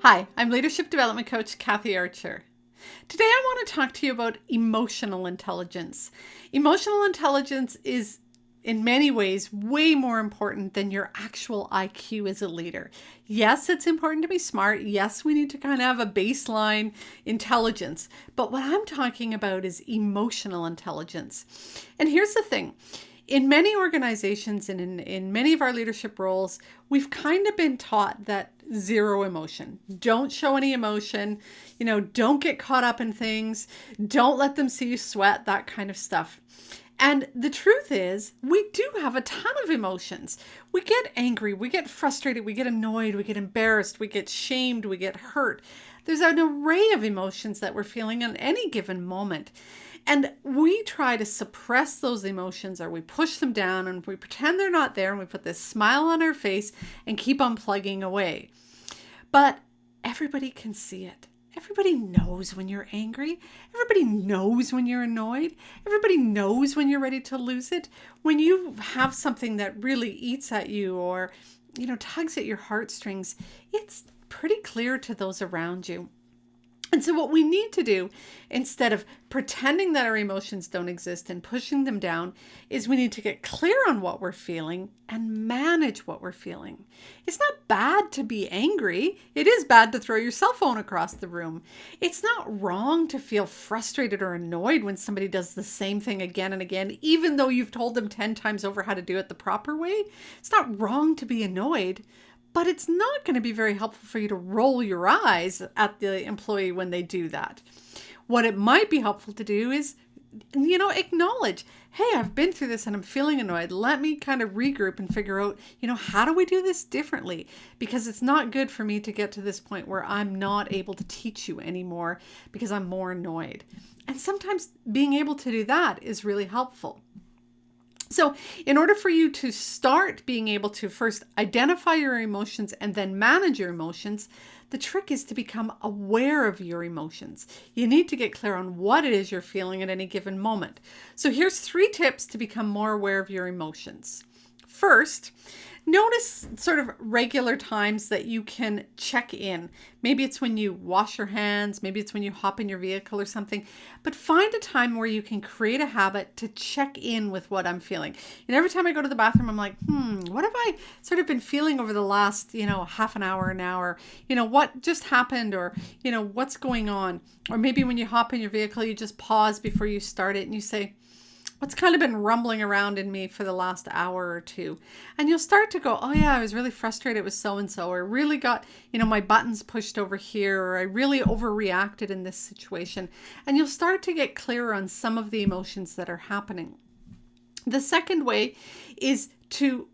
Hi, I'm Leadership Development Coach Kathy Archer. Today I want to talk to you about emotional intelligence. Emotional intelligence is in many ways way more important than your actual IQ as a leader. Yes, it's important to be smart. Yes, we need to kind of have a baseline intelligence. But what I'm talking about is emotional intelligence. And here's the thing. In many organizations and in many of our leadership roles, we've kind of been taught that zero emotion. Don't show any emotion. Don't get caught up in things. Don't let them see you sweat, that kind of stuff. And the truth is, we do have a ton of emotions. We get angry, we get frustrated, we get annoyed, we get embarrassed, we get shamed, we get hurt. There's an array of emotions that we're feeling on any given moment. And we try to suppress those emotions, or we push them down and we pretend they're not there, and we put this smile on our face and keep on plugging away. But everybody can see it. Everybody knows when you're angry. Everybody knows when you're annoyed. Everybody knows when you're ready to lose it. When you have something that really eats at you or, tugs at your heartstrings, it's pretty clear to those around you. And so what we need to do, instead of pretending that our emotions don't exist and pushing them down, is we need to get clear on what we're feeling and manage what we're feeling. It's not bad to be angry. It is bad to throw your cell phone across the room. It's not wrong to feel frustrated or annoyed when somebody does the same thing again and again, even though you've told them 10 times over how to do it the proper way. It's not wrong to be annoyed. But it's not going to be very helpful for you to roll your eyes at the employee when they do that. What it might be helpful to do is, acknowledge, hey, I've been through this and I'm feeling annoyed. Let me kind of regroup and figure out, how do we do this differently? Because it's not good for me to get to this point where I'm not able to teach you anymore because I'm more annoyed. And sometimes being able to do that is really helpful. So in order for you to start being able to first identify your emotions and then manage your emotions, the trick is to become aware of your emotions. You need to get clear on what it is you're feeling at any given moment. So here's 3 tips to become more aware of your emotions. First, notice sort of regular times that you can check in. Maybe it's when you wash your hands, maybe it's when you hop in your vehicle or something, but find a time where you can create a habit to check in with what I'm feeling. And every time I go to the bathroom, I'm like, what have I sort of been feeling over the last, half an hour now, or, what just happened, or, what's going on? Or maybe when you hop in your vehicle, you just pause before you start it and you say, what's kind of been rumbling around in me for the last hour or two? And you'll start to go, oh yeah, I was really frustrated with so-and-so, or really got, my buttons pushed over here, or I really overreacted in this situation. And you'll start to get clearer on some of the emotions that are happening. The second way is to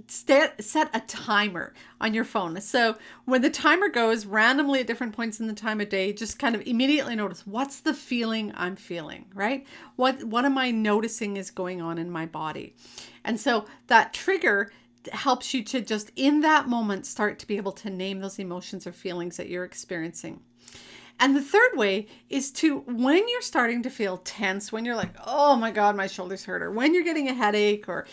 set a timer on your phone. So when the timer goes randomly at different points in the time of day, just kind of immediately notice, what's the feeling I'm feeling, right? What am I noticing is going on in my body? And so that trigger helps you to just in that moment start to be able to name those emotions or feelings that you're experiencing. And the third way is to, when you're starting to feel tense, when you're like, oh my God, my shoulders hurt, or when you're getting a headache, or,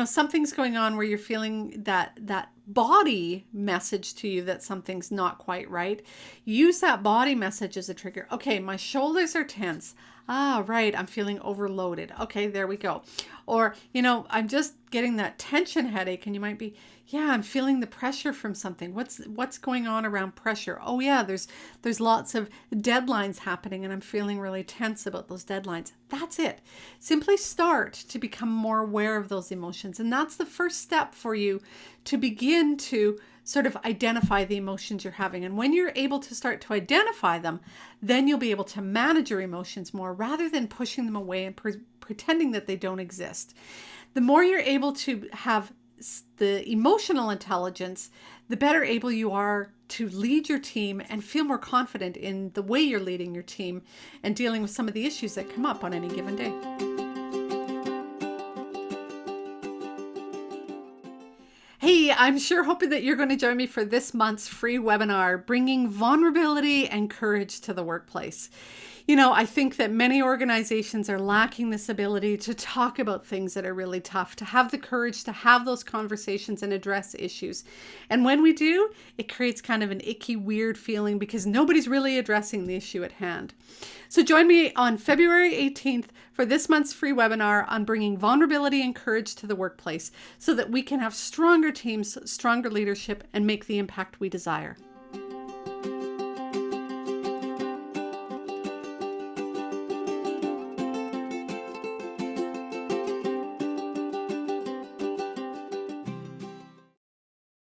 something's going on where you're feeling that body message to you that something's not quite right, use that body message as a trigger. Okay, my shoulders are tense. Ah, right, I'm feeling overloaded. Okay, there we go. Or, I'm just getting that tension headache, and you might be, yeah, I'm feeling the pressure from something. What's going on around pressure? Oh yeah, there's lots of deadlines happening and I'm feeling really tense about those deadlines. That's it. Simply start to become more aware of those emotions. And that's the first step for you to begin to sort of identify the emotions you're having. And when you're able to start to identify them, then you'll be able to manage your emotions more rather than pushing them away and pretending that they don't exist. The more you're able to have the emotional intelligence, the better able you are to lead your team and feel more confident in the way you're leading your team and dealing with some of the issues that come up on any given day. Hey, I'm sure hoping that you're going to join me for this month's free webinar, Bringing Vulnerability and Courage to the Workplace. I think that many organizations are lacking this ability to talk about things that are really tough, to have the courage to have those conversations and address issues. And when we do, it creates kind of an icky, weird feeling because nobody's really addressing the issue at hand. So join me on February 18th for this month's free webinar on bringing vulnerability and courage to the workplace so that we can have stronger teams, stronger leadership, and make the impact we desire.